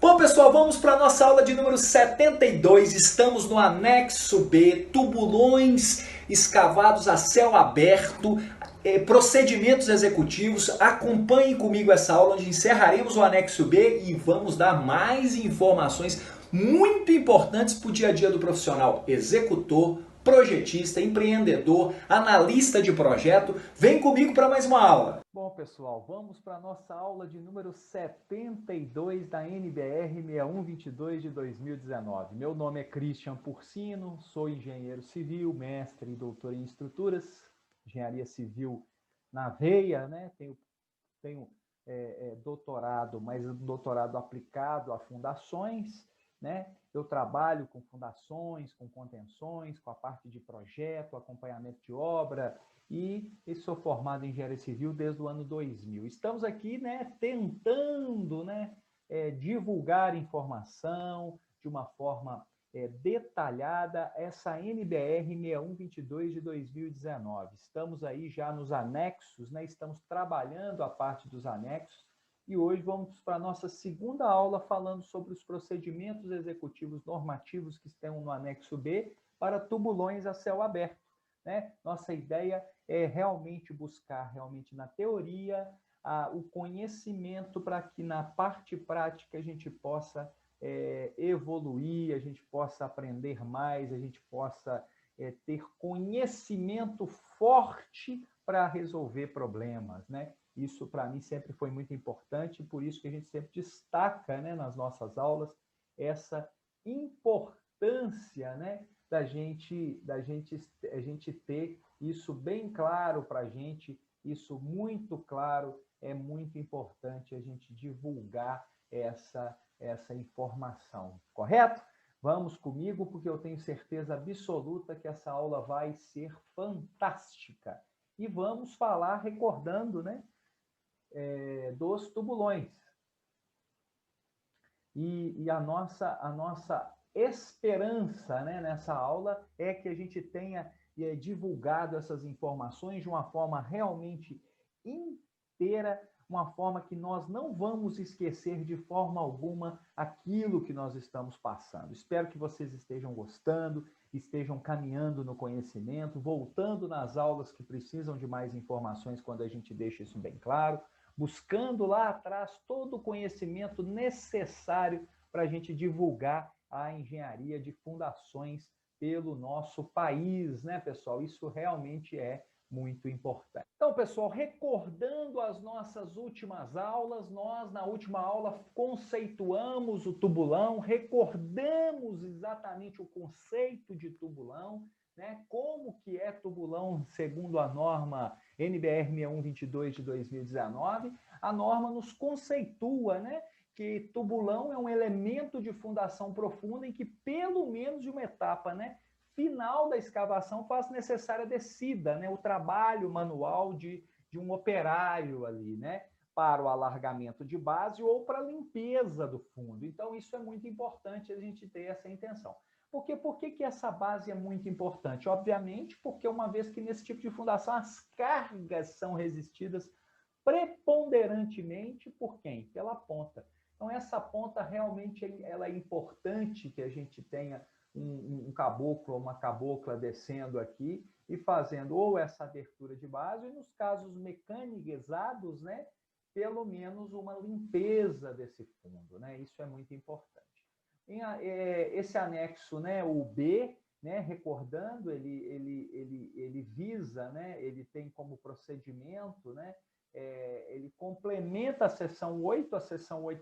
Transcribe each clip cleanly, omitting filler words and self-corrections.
Bom, pessoal, vamos para a nossa aula de número 72. Estamos no anexo B, tubulões escavados a céu aberto, procedimentos executivos. Acompanhem comigo essa aula onde encerraremos o anexo B e vamos dar mais informações muito importantes para o dia a dia do profissional executor, projetista, empreendedor, analista de projeto. Vem comigo para mais uma aula. Bom, pessoal, vamos para a nossa aula de número 72 da NBR 6122 de 2019. Meu nome é Christian Porcino, sou engenheiro civil, mestre e doutor em estruturas, engenharia civil na veia, né? Tenho doutorado, mas doutorado aplicado a fundações, né? Eu trabalho com fundações, com contenções, com a parte de projeto, acompanhamento de obra, e sou formado em engenharia civil desde o ano 2000. Estamos aqui, né, tentando, né, divulgar informação de uma forma detalhada, essa NBR 6122 de 2019. Estamos aí já nos anexos, né, estamos trabalhando a parte dos anexos, e hoje vamos para a nossa segunda aula falando sobre os procedimentos executivos normativos que estão no anexo B para tubulões a céu aberto. Né? Nossa ideia é realmente buscar, realmente na teoria, o conhecimento para que na parte prática a gente possa evoluir, a gente possa aprender mais, a gente possa ter conhecimento forte para resolver problemas, né? Isso para mim sempre foi muito importante, por isso que a gente sempre destaca, né, nas nossas aulas essa importância, né, a gente ter isso bem claro para a gente, isso muito claro, é muito importante a gente divulgar essa informação, correto? Vamos comigo, porque eu tenho certeza absoluta que essa aula vai ser fantástica. E vamos falar, recordando, né, dos tubulões. E a nossa esperança, né, nessa aula é que a gente tenha divulgado essas informações de uma forma realmente inteira, uma forma que nós não vamos esquecer de forma alguma aquilo que nós estamos passando. Espero que vocês estejam gostando, estejam caminhando no conhecimento, voltando nas aulas que precisam de mais informações quando a gente deixa isso bem claro, buscando lá atrás todo o conhecimento necessário para a gente divulgar a engenharia de fundações pelo nosso país, né, pessoal? Isso realmente é muito importante. Então, pessoal, recordando as nossas últimas aulas, nós na última aula conceituamos o tubulão, recordamos exatamente o conceito de tubulão, né? Como que é tubulão segundo a norma NBR 6122 de 2019, a norma nos conceitua, né, que tubulão é um elemento de fundação profunda em que pelo menos de uma etapa, né, final da escavação faz necessária descida, né, o trabalho manual de um operário ali, né, para o alargamento de base ou para a limpeza do fundo. Então, isso é muito importante a gente ter essa intenção. Por que essa base é muito importante? Obviamente, porque uma vez que nesse tipo de fundação as cargas são resistidas preponderantemente por quem? Pela ponta. Então, essa ponta realmente ela é importante que a gente tenha um caboclo ou uma cabocla descendo aqui e fazendo ou essa abertura de base, e nos casos mecanizados, né, pelo menos uma limpeza desse fundo, né? Isso é muito importante. Esse anexo, né, o B, né, recordando, ele visa, né, ele tem como procedimento, né, ele complementa a seção 8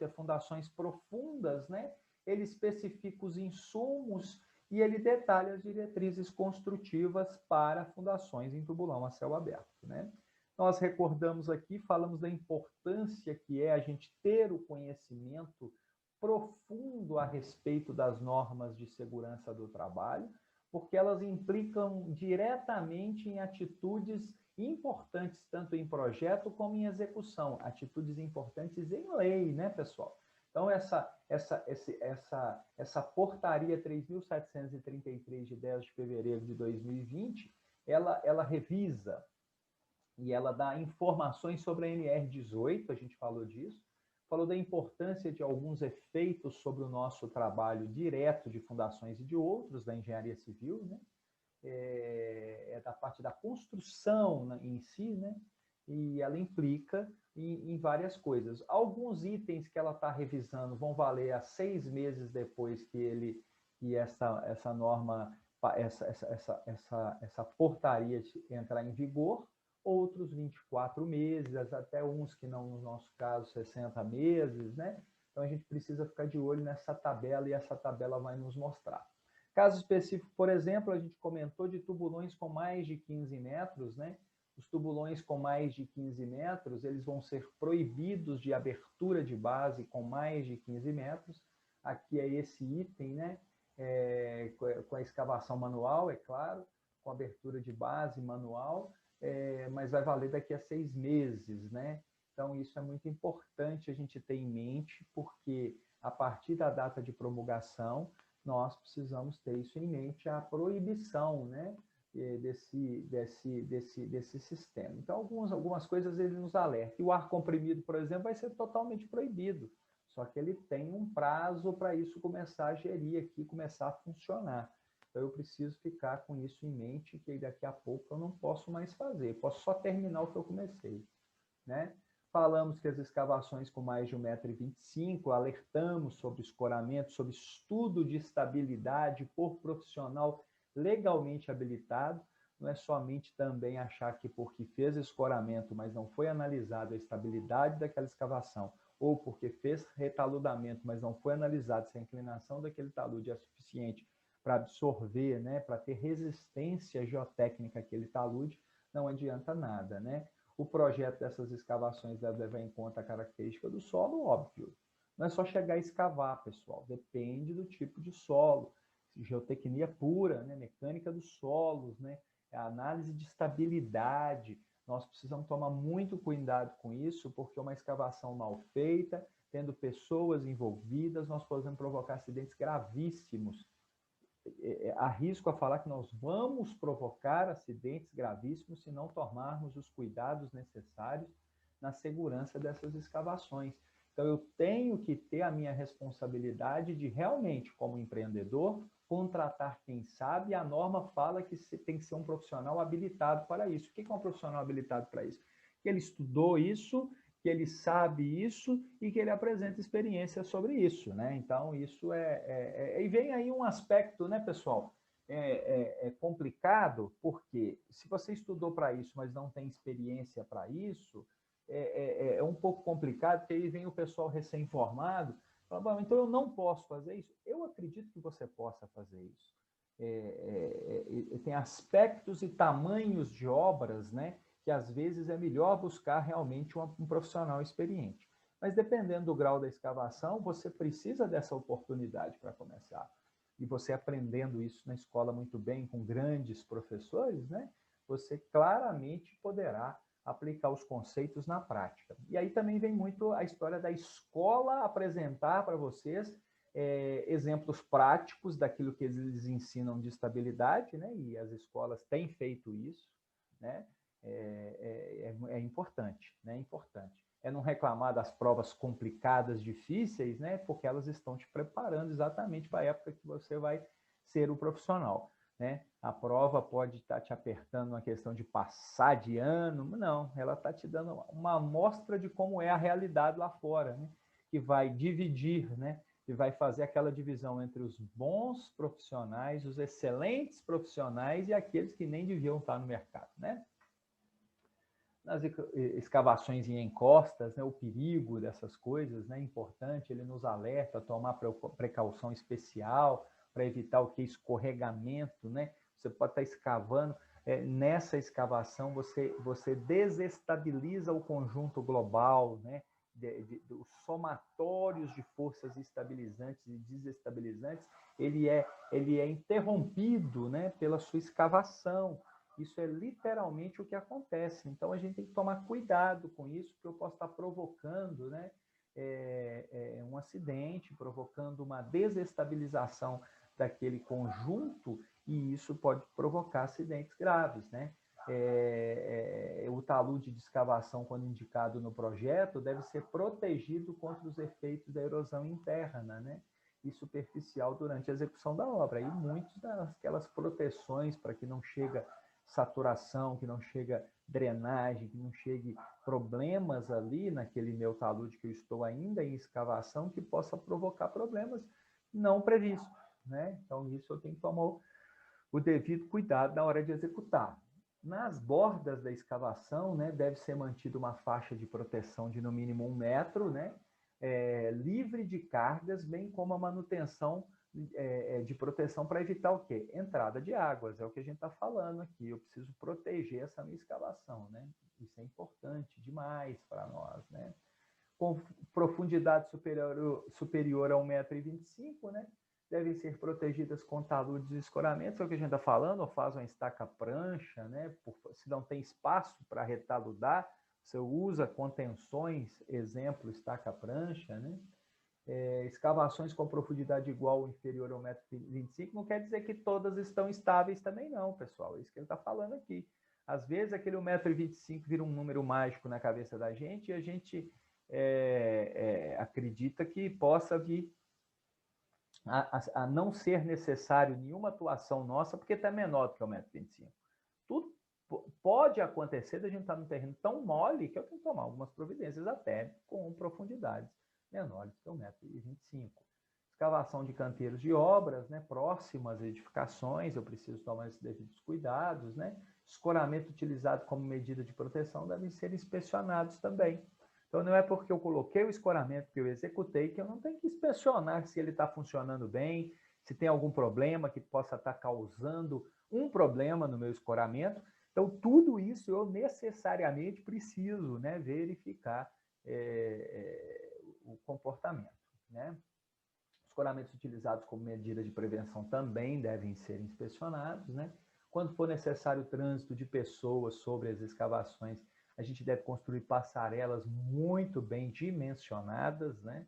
é fundações profundas, né, ele especifica os insumos e ele detalha as diretrizes construtivas para fundações em tubulão a céu aberto, né. Nós recordamos aqui, falamos da importância que é a gente ter o conhecimento profundo a respeito das normas de segurança do trabalho, porque elas implicam diretamente em atitudes importantes, tanto em projeto como em execução, atitudes importantes em lei, né, pessoal? Então, essa portaria 3.733 de 10 de fevereiro de 2020, ela revisa e ela dá informações sobre a NR18, a gente falou disso, falou da importância de alguns efeitos sobre o nosso trabalho direto de fundações e de outros da engenharia civil, né? Da parte da construção, né, em si, né? E ela implica em várias coisas. Alguns itens que ela está revisando vão valer a 6 meses depois que essa norma, essa portaria entrar em vigor, outros 24 meses, até uns que não, no nosso caso, 60 meses, né? Então a gente precisa ficar de olho nessa tabela e essa tabela vai nos mostrar. Caso específico, por exemplo, a gente comentou de tubulões com mais de 15 metros, né? Os tubulões com mais de 15 metros, eles vão ser proibidos de abertura de base com mais de 15 metros. Aqui é esse item, né? Com a escavação manual, é claro, com abertura de base manual, mas vai valer daqui a 6 meses, né? Então, isso é muito importante a gente ter em mente, porque a partir da data de promulgação, nós precisamos ter isso em mente, a proibição, né, desse sistema. Então, algumas coisas ele nos alerta. E o ar comprimido, por exemplo, vai ser totalmente proibido, só que ele tem um prazo para isso começar a gerir aqui, começar a funcionar. Então, eu preciso ficar com isso em mente, que daqui a pouco eu não posso mais fazer, posso só terminar o que eu comecei, né? Falamos que as escavações com mais de 1,25 m, alertamos sobre escoramento, sobre estudo de estabilidade por profissional legalmente habilitado. Não é somente também achar que porque fez escoramento, mas não foi analisada a estabilidade daquela escavação, ou porque fez retaludamento, mas não foi analisado se a inclinação daquele talude é suficiente para absorver, né, para ter resistência geotécnica àquele talude, não adianta nada, né? O projeto dessas escavações deve levar em conta a característica do solo, óbvio. Não é só chegar a escavar, pessoal. Depende do tipo de solo. Geotecnia pura, né? Mecânica dos solos, né? A análise de estabilidade. Nós precisamos tomar muito cuidado com isso, porque uma escavação mal feita, tendo pessoas envolvidas, nós podemos provocar acidentes gravíssimos. Arrisco a falar que nós vamos provocar acidentes gravíssimos se não tomarmos os cuidados necessários na segurança dessas escavações. Então, eu tenho que ter a minha responsabilidade de realmente, como empreendedor, contratar quem sabe. A norma fala que tem que ser um profissional habilitado para isso. O que é um profissional habilitado para isso? Que ele estudou isso, que ele sabe isso e que ele apresenta experiência sobre isso, né? Então, isso e vem aí um aspecto, né, pessoal, complicado, porque se você estudou para isso, mas não tem experiência para isso, é um pouco complicado, porque aí vem o pessoal recém-formado, fala, então eu não posso fazer isso. Eu acredito que você possa fazer isso. Tem aspectos e tamanhos de obras, né, que às vezes é melhor buscar realmente um profissional experiente. Mas dependendo do grau da escavação, você precisa dessa oportunidade para começar. E você aprendendo isso na escola muito bem, com grandes professores, né, você claramente poderá aplicar os conceitos na prática. E aí também vem muito a história da escola apresentar para vocês exemplos práticos daquilo que eles ensinam de estabilidade, né, e as escolas têm feito isso, né, é importante, né? Importante. É não reclamar das provas complicadas, difíceis, né? Porque elas estão te preparando exatamente para a época que você vai ser o profissional, né? A prova pode estar te apertando uma questão de passar de ano, não, ela está te dando uma amostra de como é a realidade lá fora, né? Que vai dividir, né? Que vai fazer aquela divisão entre os bons profissionais, os excelentes profissionais e aqueles que nem deviam estar no mercado, né? Nas escavações em encostas, né, o perigo dessas coisas, né, é importante, ele nos alerta a tomar precaução especial para evitar o que? Escorregamento, né? Você pode estar escavando, nessa escavação você desestabiliza o conjunto global, né? Os somatórios de forças estabilizantes e desestabilizantes, ele é interrompido, né, pela sua escavação. Isso é literalmente o que acontece. Então, a gente tem que tomar cuidado com isso, porque eu posso estar provocando, né, um acidente, provocando uma desestabilização daquele conjunto, e isso pode provocar acidentes graves, né? o talude de escavação, quando indicado no projeto, deve ser protegido contra os efeitos da erosão interna, né, e superficial durante a execução da obra. E muitas daquelas proteções para que não chega saturação, que não chega drenagem, que não chegue problemas ali naquele meu talude que eu estou ainda em escavação, que possa provocar problemas não previstos, né? Então, isso eu tenho que tomar o devido cuidado na hora de executar. Nas bordas da escavação, né, deve ser mantida uma faixa de proteção de no mínimo 1 metro, né, livre de cargas, bem como a manutenção de proteção para evitar o quê? Entrada de águas, é o que a gente está falando aqui. Eu preciso proteger essa minha escavação, né? Isso é importante demais para nós, né? Com profundidade superior a 1,25 m, né? Devem ser protegidas com taludes e escoramentos, é o que a gente está falando, ou faz uma estaca prancha, né? Se não tem espaço para retaludar, você usa contenções, exemplo, estaca prancha, né? Escavações com profundidade igual ou inferior a 1,25 m, não quer dizer que todas estão estáveis também não, pessoal, é isso que ele está falando aqui. Às vezes aquele 1,25 m vira um número mágico na cabeça da gente e a gente acredita que possa vir a não ser necessário nenhuma atuação nossa, porque está menor do que 1,25 m. Tudo pode acontecer da gente estar num terreno tão mole que eu tenho que tomar algumas providências até com profundidades menores que 1,25 m. Escavação de canteiros de obras, né, próximas a edificações, eu preciso tomar esses devidos cuidados, né? Escoramento utilizado como medida de proteção devem ser inspecionados também. Então, não é porque eu coloquei o escoramento que eu executei que eu não tenho que inspecionar se ele está funcionando bem, se tem algum problema que possa estar causando um problema no meu escoramento. Então, tudo isso eu necessariamente preciso, né, verificar o comportamento, né? Escoramentos utilizados como medida de prevenção também devem ser inspecionados, né? Quando for necessário o trânsito de pessoas sobre as escavações, a gente deve construir passarelas muito bem dimensionadas, né?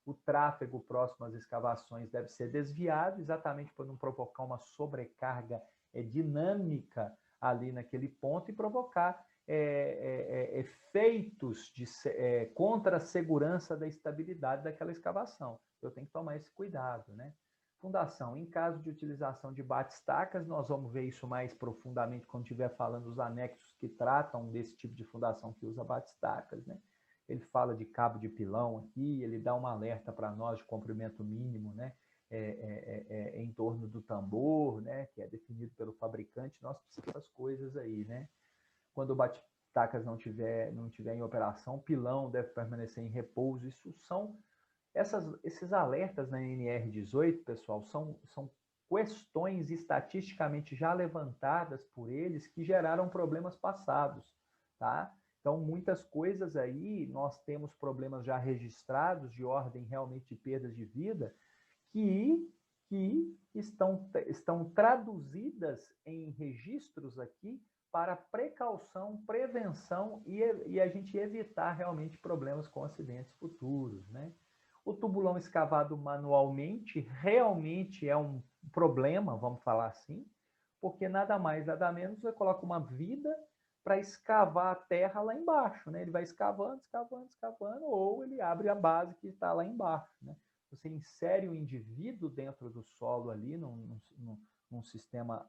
O tráfego próximo às escavações deve ser desviado, exatamente para não provocar uma sobrecarga dinâmica ali naquele ponto e provocar efeitos contra a segurança da estabilidade daquela escavação. Eu tenho que tomar esse cuidado, né? Fundação. Em caso de utilização de bate-estacas, nós vamos ver isso mais profundamente quando estiver falando dos anexos que tratam desse tipo de fundação que usa bate-estacas, né? Ele fala de cabo de pilão aqui, ele dá um alerta para nós de comprimento mínimo, né? Em torno do tambor, né? Que é definido pelo fabricante. Nós precisamos dessas coisas aí, né? Quando o bate-estacas não tiver em operação, o pilão deve permanecer em repouso. Isso são esses alertas na NR18, pessoal, são questões estatisticamente já levantadas por eles que geraram problemas passados, tá? Então, muitas coisas aí, nós temos problemas já registrados de ordem realmente de perdas de vida que estão traduzidas em registros aqui para precaução, prevenção e a gente evitar realmente problemas com acidentes futuros, né? O tubulão escavado manualmente realmente é um problema, vamos falar assim, porque nada mais, nada menos, você coloca uma vida para escavar a terra lá embaixo, né? Ele vai escavando, escavando, escavando, ou ele abre a base que está lá embaixo, né? Você insere o indivíduo dentro do solo ali, num sistema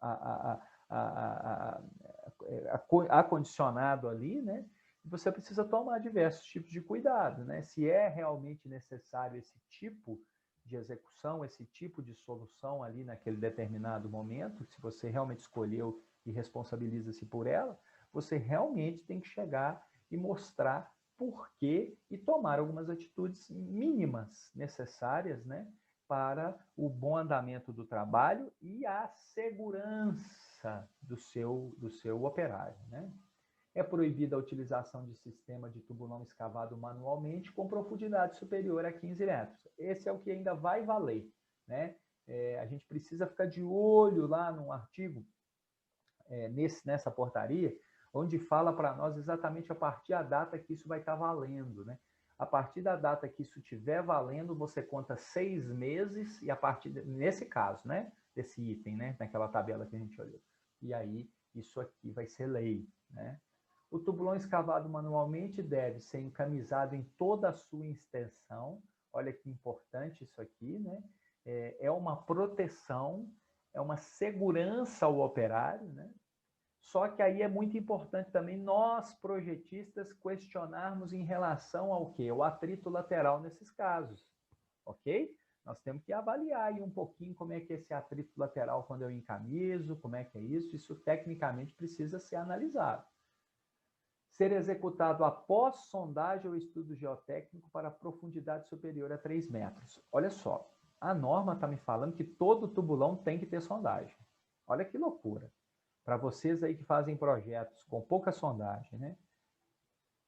acondicionado ali, né? Você precisa tomar diversos tipos de cuidado, né? Se é realmente necessário esse tipo de execução, esse tipo de solução ali naquele determinado momento, se você realmente escolheu e responsabiliza-se por ela, você realmente tem que chegar e mostrar por quê e tomar algumas atitudes mínimas necessárias, né, para o bom andamento do trabalho e a segurança do seu operário, né? É proibida a utilização de sistema de tubulão escavado manualmente com profundidade superior a 15 metros. Esse é o que ainda vai valer, né? A gente precisa ficar de olho lá no artigo, nessa portaria, onde fala para nós exatamente a partir da data que isso vai estar valendo, né? A partir da data que isso estiver valendo, você conta 6 meses, e a partir, nesse caso, né? Desse item, né? Naquela tabela que a gente olhou. E aí isso aqui vai ser lei, né? O tubulão escavado manualmente deve ser encamisado em toda a sua extensão. Olha que importante isso aqui, né? É uma proteção, é uma segurança ao operário, né? Só que aí é muito importante também nós, projetistas, questionarmos em relação ao quê? O atrito lateral nesses casos, ok? Nós temos que avaliar aí um pouquinho como é que é esse atrito lateral quando eu encamiso, como é que é isso tecnicamente precisa ser analisado. Ser executado após sondagem ou estudo geotécnico para profundidade superior a 3 metros. Olha só, a norma está me falando que todo tubulão tem que ter sondagem. Olha que loucura. Para vocês aí que fazem projetos com pouca sondagem, né?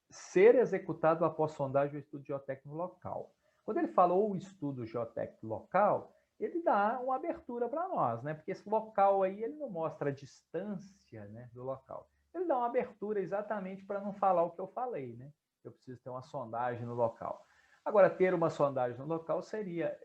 Ser executado após sondagem ou estudo geotécnico local. Quando ele falou o estudo geotécnico local, ele dá uma abertura para nós, né? Porque esse local aí, ele não mostra a distância, né, do local. Ele dá uma abertura exatamente para não falar o que eu falei, né? Eu preciso ter uma sondagem no local. Agora, ter uma sondagem no local seria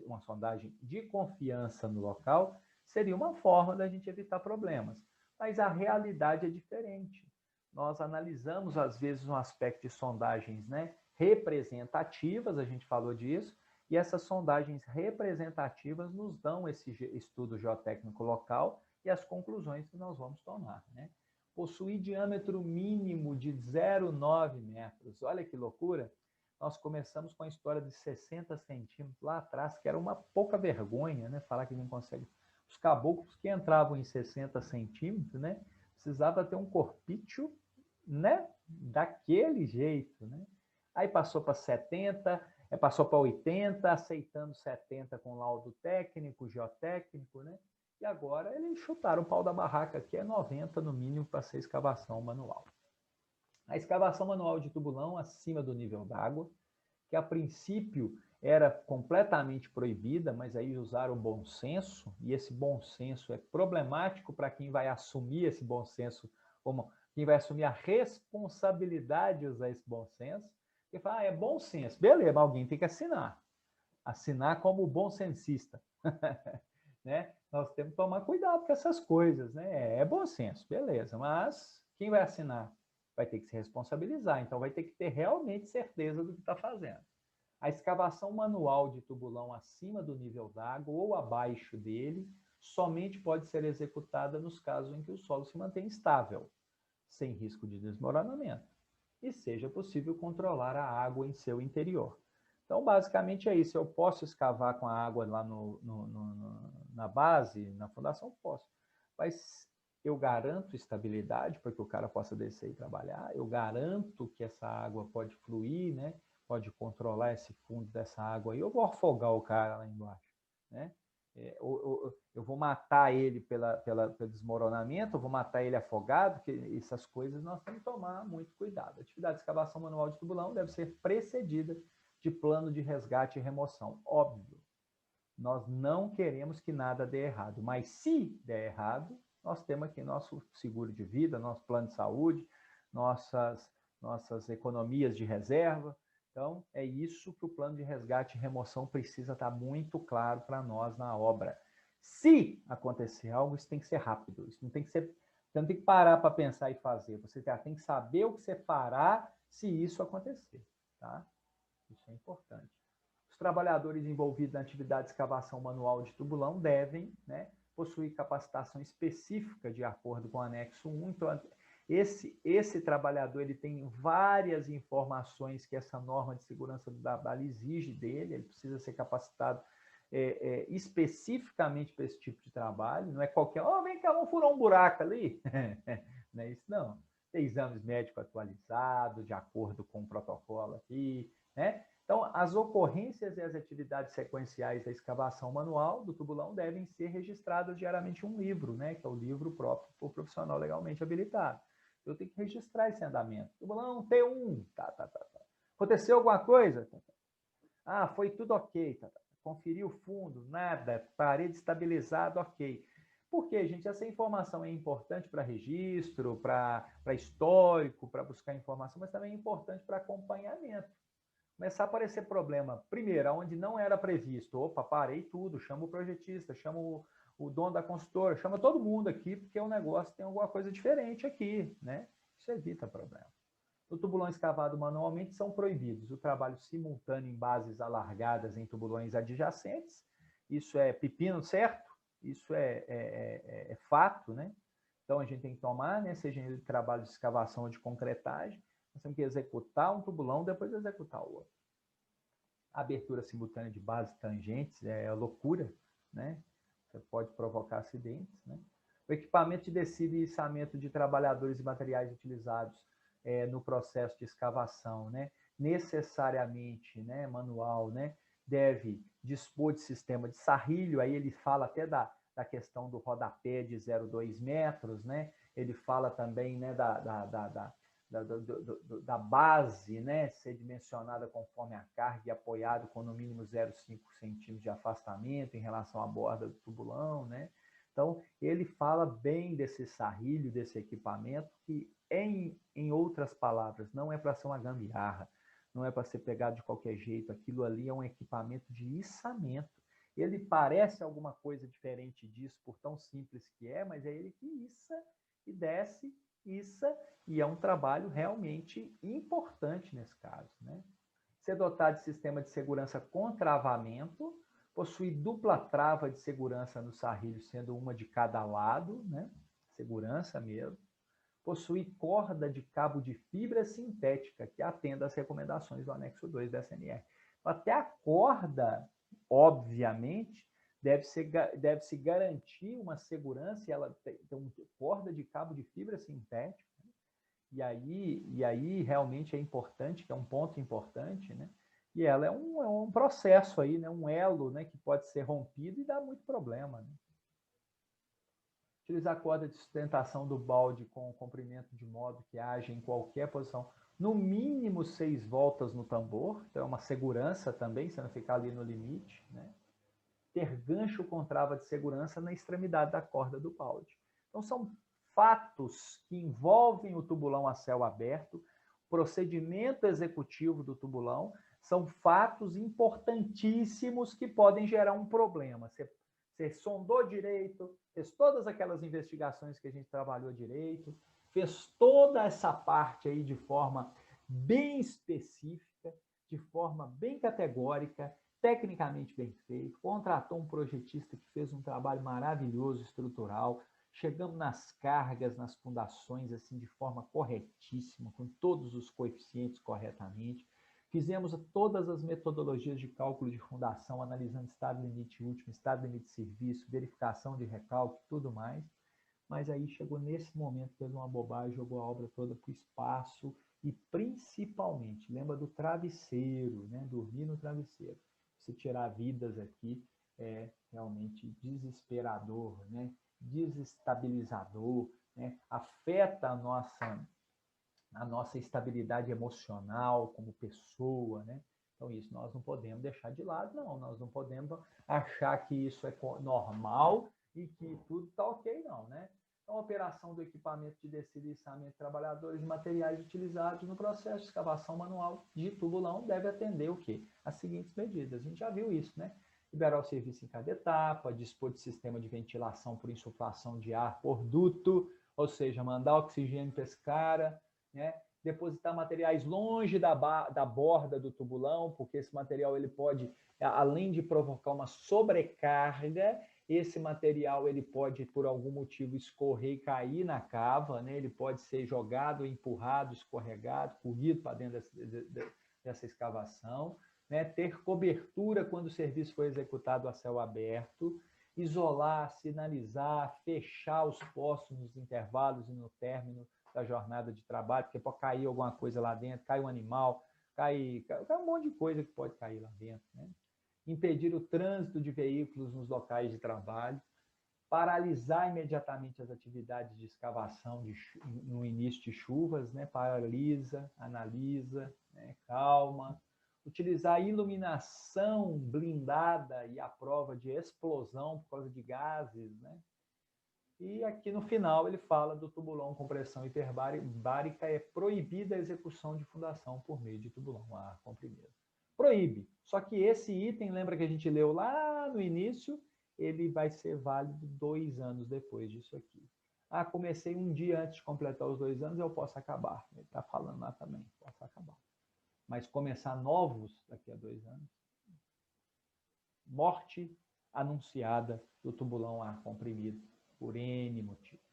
uma sondagem de confiança no local, seria uma forma da gente evitar problemas. Mas a realidade é diferente. Nós analisamos, às vezes, um aspecto de sondagens, né, representativas, a gente falou disso, e essas sondagens representativas nos dão esse estudo geotécnico local e as conclusões que nós vamos tomar, né? Possui diâmetro mínimo de 0,9 metros. Olha que loucura! Nós começamos com a história de 60 centímetros lá atrás, que era uma pouca vergonha, né? Falar que não consegue. Os caboclos que entravam em 60 centímetros, né? Precisava ter um corpício, né? Daquele jeito, né? Aí passou para 70, passou para 80, aceitando 70 com laudo técnico, geotécnico, né? E agora eles chutaram o pau da barraca, que é 90 no mínimo para ser escavação manual. A escavação manual de tubulão acima do nível d'água, que a princípio era completamente proibida, mas aí usaram o bom senso, e esse bom senso é problemático para quem vai assumir esse bom senso, como quem vai assumir a responsabilidade de usar esse bom senso, e fala, é bom senso, beleza, mas alguém tem que assinar como bom sensista, né? Nós temos que tomar cuidado com essas coisas, né? É bom senso, beleza, mas quem vai assinar vai ter que se responsabilizar, então vai ter que ter realmente certeza do que está fazendo. A escavação manual de tubulão acima do nível d'água ou abaixo dele somente pode ser executada nos casos em que o solo se mantém estável, sem risco de desmoronamento, e seja possível controlar a água em seu interior. Então, basicamente é isso. Eu posso escavar com a água lá na base, na fundação? Posso. Mas eu garanto estabilidade para que o cara possa descer e trabalhar. Eu garanto que essa água pode fluir, né? Pode controlar esse fundo dessa água aí. Eu vou afogar o cara lá embaixo, né? Eu vou matar ele pelo desmoronamento, eu vou matar ele afogado, que essas coisas nós temos que tomar muito cuidado. A atividade de escavação manual de tubulão deve ser precedida de plano de resgate e remoção. Óbvio, nós não queremos que nada dê errado, mas se der errado, nós temos aqui nosso seguro de vida, nosso plano de saúde, nossas economias de reserva. Então, é isso que o plano de resgate e remoção precisa estar muito claro para nós na obra. Se acontecer algo, isso tem que ser rápido. Isso não tem que ser, você não tem que parar para pensar e fazer. Você já tem que saber o que você fará se isso acontecer, tá? Isso é importante. Os trabalhadores envolvidos na atividade de escavação manual de tubulão devem, né, possuir capacitação específica de acordo com o anexo 1. Então, esse trabalhador ele tem várias informações que essa norma de segurança do trabalho exige dele, ele precisa ser capacitado especificamente para esse tipo de trabalho, não é qualquer, vem cá, vamos furar um buraco ali, não é isso não. Tem exames médicos atualizados, de acordo com o protocolo aqui, né? Então, as ocorrências e as atividades sequenciais da escavação manual do tubulão devem ser registradas diariamente em um livro, né? Que é o livro próprio para o profissional legalmente habilitado. Eu tenho que registrar esse andamento. Tubulão T1, tá. Aconteceu alguma coisa? Foi tudo ok, tá. Conferiu o fundo, nada, parede estabilizada, ok. Por quê, gente? Essa informação é importante para registro, para histórico, para buscar informação, mas também é importante para acompanhamento. Começar a aparecer problema, primeiro, onde não era previsto. Opa, parei tudo, chamo o projetista, chamo o dono da consultora, chama todo mundo aqui, porque o negócio tem alguma coisa diferente aqui, né? Isso evita problema. No tubulão escavado manualmente são proibidos o trabalho simultâneo em bases alargadas em tubulões adjacentes. Isso é pepino, certo? Isso é fato, né? Então a gente tem que tomar, né? Seja de trabalho de escavação ou de concretagem, nós temos que executar um tubulão, depois executar o outro. A abertura simultânea de bases tangentes é loucura, né? Você pode provocar acidentes, né? O equipamento de descida e içamento de trabalhadores e materiais utilizados no processo de escavação, né? Necessariamente, né, manual, né, deve dispor de sistema de sarrilho. Aí ele fala até da questão do rodapé de 0,2 metros, né? Ele fala também, né, da base, né, ser dimensionada conforme a carga e apoiado com no mínimo 0,5 centímetros de afastamento em relação à borda do tubulão, né? Então, ele fala bem desse sarrilho, desse equipamento, que, em outras palavras, não é para ser uma gambiarra, não é para ser pegado de qualquer jeito, aquilo ali é um equipamento de içamento. Ele parece alguma coisa diferente disso, por tão simples que é, mas é ele que iça e desce, iça, e é um trabalho realmente importante nesse caso, né? Ser dotado de sistema de segurança com travamento, possui dupla trava de segurança no sarrilho, sendo uma de cada lado, né? Segurança mesmo. Possui corda de cabo de fibra sintética, que atenda às recomendações do anexo 2 da SNR. Até a corda, obviamente, deve-se garantir uma segurança, e ela tem uma corda de cabo de fibra sintética, né? E aí realmente é importante, que é um ponto importante, né? E ela é um processo aí, né? Um elo, né, que pode ser rompido e dá muito problema, né? Utilizar a corda de sustentação do balde com o comprimento de modo que haja em qualquer posição no mínimo 6 voltas no tambor, então é uma segurança também, você não ficar ali no limite, né? Ter gancho com trava de segurança na extremidade da corda do balde. Então são fatos que envolvem o tubulão a céu aberto, procedimento executivo do tubulão, são fatos importantíssimos que podem gerar um problema. Você sondou direito, fez todas aquelas investigações que a gente trabalhou direito, fez toda essa parte aí de forma bem específica, de forma bem categórica, tecnicamente bem feito, contratou um projetista que fez um trabalho maravilhoso, estrutural, chegamos nas cargas, nas fundações, assim, de forma corretíssima, com todos os coeficientes corretamente. Fizemos todas as metodologias de cálculo de fundação, analisando estado limite último, estado limite de serviço, verificação de recálculo, tudo mais. Mas aí chegou nesse momento, fez uma bobagem, jogou a obra toda para o espaço e principalmente, lembra do travesseiro, né? Dormir no travesseiro. Se tirar vidas aqui é realmente desesperador, né? Desestabilizador, né? Afeta a nossa estabilidade emocional como pessoa, né? Então isso nós não podemos deixar de lado, não. Nós não podemos achar que isso é normal e que tudo está ok, não, né? Então, a operação do equipamento de descida e içamento de trabalhadores e materiais utilizados no processo de escavação manual de tubulão deve atender o quê? As seguintes medidas. A gente já viu isso, né? Liberar o serviço em cada etapa, dispor de sistema de ventilação por insuflação de ar por duto, ou seja, mandar oxigênio para esse cara, né? Depositar materiais longe da borda do tubulão, porque esse material ele pode, além de provocar uma sobrecarga, esse material ele pode, por algum motivo, escorrer e cair na cava, né? Ele pode ser jogado, empurrado, escorregado, corrido para dentro dessa escavação, né? Ter cobertura quando o serviço for executado a céu aberto, isolar, sinalizar, fechar os postos nos intervalos e no término da jornada de trabalho, porque pode cair alguma coisa lá dentro, cai um animal, cai um monte de coisa que pode cair lá dentro, né? Impedir o trânsito de veículos nos locais de trabalho, paralisar imediatamente as atividades de escavação no início de chuvas, né? Paralisa, analisa, né? Calma, utilizar a iluminação blindada e a prova de explosão por causa de gases, né? E aqui no final ele fala do tubulão com pressão hiperbárica, é proibida a execução de fundação por meio de tubulão a ar comprimido. Proíbe. Só que esse item, lembra que a gente leu lá no início, ele vai ser válido 2 anos depois disso aqui. Ah, comecei um dia antes de completar os 2 anos, eu posso acabar. Ele está falando lá também, posso acabar. Mas começar novos daqui a 2 anos, morte anunciada do tubulão ar comprimido, por N motivos.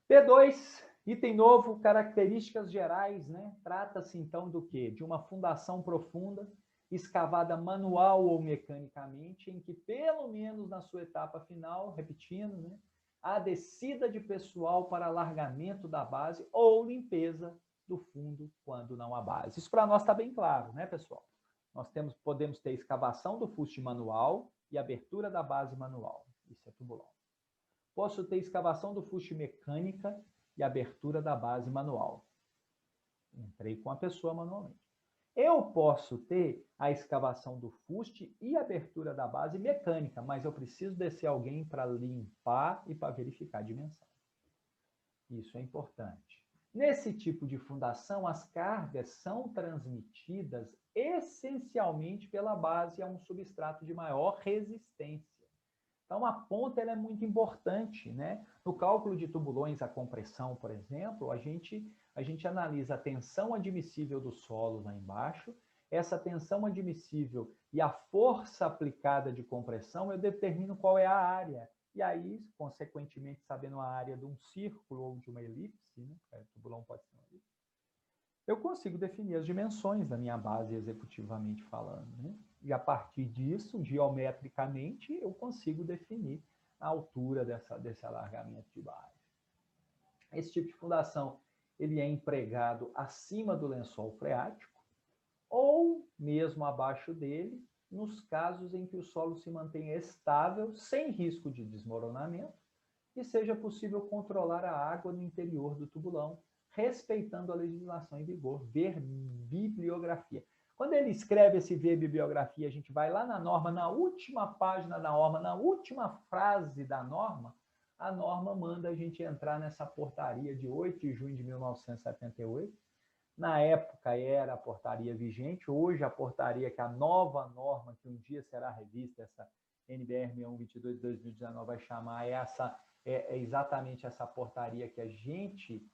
P2, item novo, características gerais, né? Trata-se então do quê? De uma fundação profunda, escavada manual ou mecanicamente, em que pelo menos na sua etapa final, repetindo, né? A descida de pessoal para alargamento da base ou limpeza do fundo quando não há base. Isso para nós está bem claro, né, pessoal? Nós podemos ter escavação do fuste manual e abertura da base manual. Isso é tubulão. Posso ter escavação do fuste mecânica e abertura da base manual. Entrei com a pessoa manualmente. Eu posso ter a escavação do fuste e abertura da base mecânica, mas eu preciso descer alguém para limpar e para verificar a dimensão. Isso é importante. Nesse tipo de fundação, as cargas são transmitidas essencialmente pela base a um substrato de maior resistência. Então, a ponta ela é muito importante, né? No cálculo de tubulões a compressão, por exemplo, a gente analisa a tensão admissível do solo lá embaixo, essa tensão admissível e a força aplicada de compressão, eu determino qual é a área. E aí, consequentemente, sabendo a área de um círculo ou de uma elipse, né? O tubulão pode ser uma elipse, eu consigo definir as dimensões da minha base executivamente falando, né? E a partir disso, geometricamente, eu consigo definir a altura desse alargamento de base. Esse tipo de fundação ele é empregado acima do lençol freático ou mesmo abaixo dele, nos casos em que o solo se mantenha estável, sem risco de desmoronamento, e seja possível controlar a água no interior do tubulão, respeitando a legislação em vigor. Ver bibliografia. Quando ele escreve esse ver bibliografia, a gente vai lá na norma, na última página da norma, na última frase da norma, a norma manda a gente entrar nessa portaria de 8 de junho de 1978. Na época era a portaria vigente, hoje a portaria, que é a nova norma, que um dia será revista, essa NBR 6122 de 2019 vai chamar, é exatamente essa portaria que a gente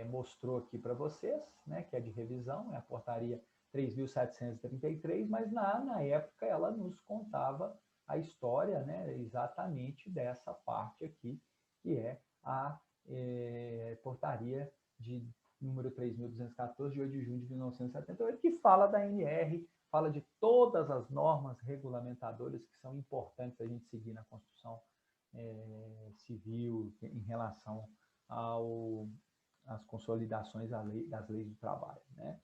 mostrou aqui para vocês, né, que é de revisão, é a portaria 3.733, mas na época ela nos contava a história, né, exatamente dessa parte aqui, que é a portaria de número 3.214, de 8 de junho de 1978, que fala da NR, fala de todas as normas regulamentadoras que são importantes a gente seguir na construção civil em relação às consolidações das leis do trabalho, né?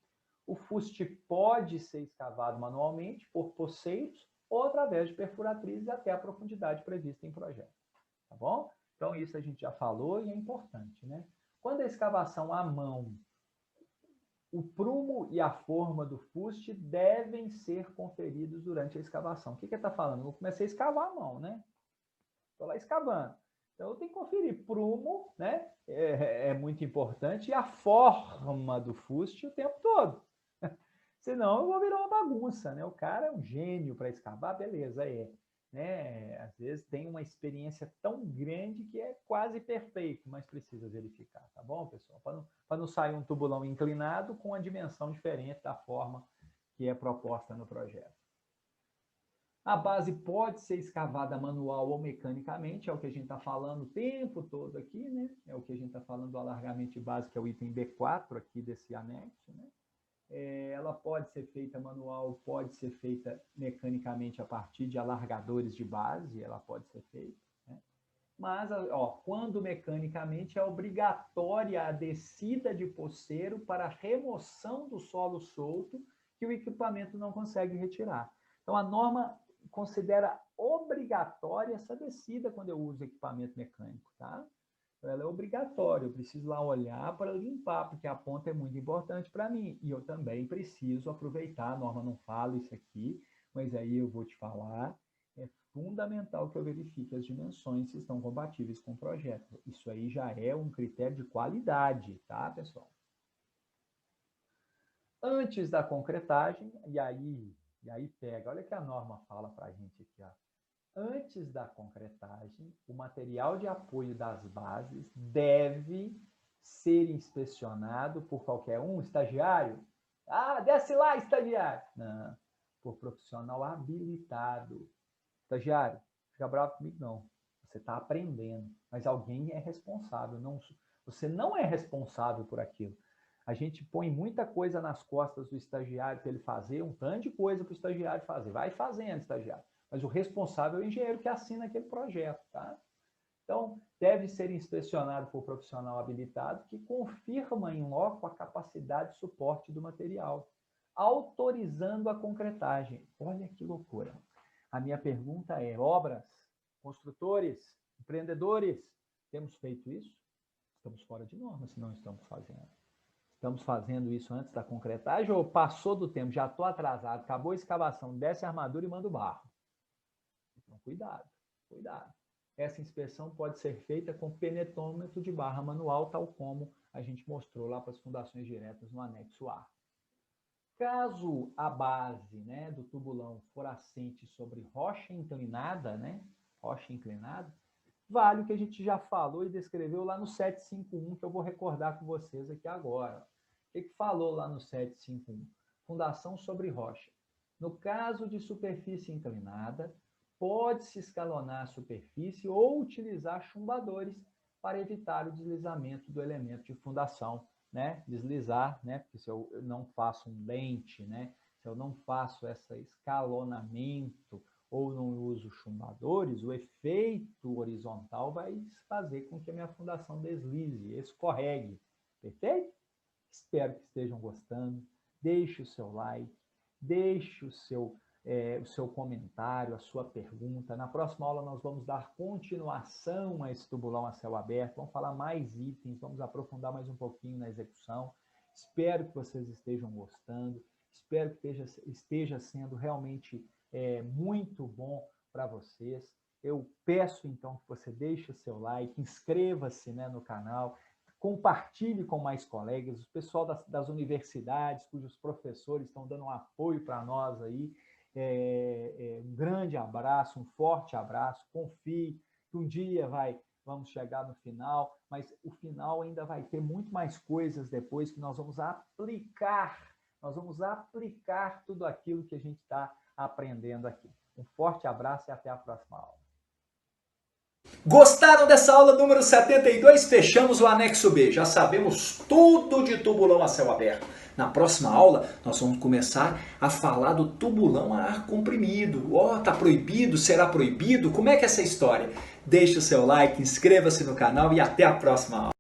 O fuste pode ser escavado manualmente por poceiros ou através de perfuratrizes até a profundidade prevista em projeto, tá bom? Então isso a gente já falou e é importante, né? Quando a escavação à mão, o prumo e a forma do fuste devem ser conferidos durante a escavação. O que ele está falando? Eu comecei a escavar à mão, né? Estou lá escavando. Então, eu tenho que conferir prumo, né? É muito importante, e a forma do fuste o tempo todo. Senão, eu vou virar uma bagunça, né? O cara é um gênio para escavar, beleza, né? Às vezes tem uma experiência tão grande que é quase perfeito, mas precisa verificar, tá bom, pessoal? Para não sair um tubulão inclinado com uma dimensão diferente da forma que é proposta no projeto. A base pode ser escavada manual ou mecanicamente, é o que a gente está falando o tempo todo aqui, né? É o que a gente está falando do alargamento de base, que é o item B4 aqui desse anexo, né? Ela pode ser feita manual, pode ser feita mecanicamente a partir de alargadores de base, ela pode ser feita, né? Mas, quando mecanicamente é obrigatória a descida de poceiro para a remoção do solo solto que o equipamento não consegue retirar. Então, a norma considera obrigatória essa descida quando eu uso equipamento mecânico, tá? Ela é obrigatória, eu preciso lá olhar para limpar, porque a ponta é muito importante para mim. E eu também preciso aproveitar, a norma não fala isso aqui, mas aí eu vou te falar, é fundamental que eu verifique as dimensões se estão compatíveis com o projeto. Isso aí já é um critério de qualidade, tá, pessoal? Antes da concretagem, e aí pega, olha que a norma fala para a gente aqui, ó. antes da concretagem, o material de apoio das bases deve ser inspecionado por qualquer um, estagiário. Ah, desce lá, estagiário. Não, por profissional habilitado. Estagiário, fica bravo comigo, não. Você está aprendendo, mas alguém é responsável. Não, você não é responsável por aquilo. A gente põe muita coisa nas costas do estagiário para ele fazer, um tanto de coisa para o estagiário fazer. Vai fazendo, estagiário. Mas o responsável é o engenheiro que assina aquele projeto, tá? Então, deve ser inspecionado por profissional habilitado que confirma em loco a capacidade de suporte do material, autorizando a concretagem. Olha que loucura. A minha pergunta é, obras, construtores, empreendedores, temos feito isso? Estamos fora de norma se não estamos fazendo. Estamos fazendo isso antes da concretagem ou passou do tempo, já estou atrasado, acabou a escavação, desce a armadura e manda o barro. Então, cuidado, cuidado. Essa inspeção pode ser feita com penetômetro de barra manual, tal como a gente mostrou lá para as fundações diretas no anexo A. Caso a base, né, do tubulão for assente sobre rocha inclinada, vale o que a gente já falou e descreveu lá no 751, que eu vou recordar com vocês aqui agora. O que falou lá no 751? Fundação sobre rocha. No caso de superfície inclinada, pode-se escalonar a superfície ou utilizar chumbadores para evitar o deslizamento do elemento de fundação, né? Deslizar, né? Porque se eu não faço um lente, né? Se eu não faço esse escalonamento ou não uso chumbadores, o efeito horizontal vai fazer com que a minha fundação deslize, escorregue. Perfeito? Espero que estejam gostando. Deixe o seu like, deixe o seu comentário, a sua pergunta. Na próxima aula nós vamos dar continuação a esse tubulão a céu aberto, vamos falar mais itens, vamos aprofundar mais um pouquinho na execução. Espero que vocês estejam gostando, espero que esteja sendo realmente muito bom para vocês. Eu peço então que você deixe o seu like, inscreva-se, né, no canal, compartilhe com mais colegas, o pessoal das universidades, cujos professores estão dando um apoio para nós aí. Um grande abraço, um forte abraço, confie que um dia vamos chegar no final, mas o final ainda vai ter muito mais coisas depois que nós vamos aplicar tudo aquilo que a gente está aprendendo aqui. Um forte abraço e até a próxima aula. Gostaram dessa aula número 72? Fechamos o anexo B. Já sabemos tudo de tubulão a céu aberto. Na próxima aula, nós vamos começar a falar do tubulão a ar comprimido. Tá proibido? Será proibido? Como é que é essa história? Deixe o seu like, inscreva-se no canal e até a próxima aula.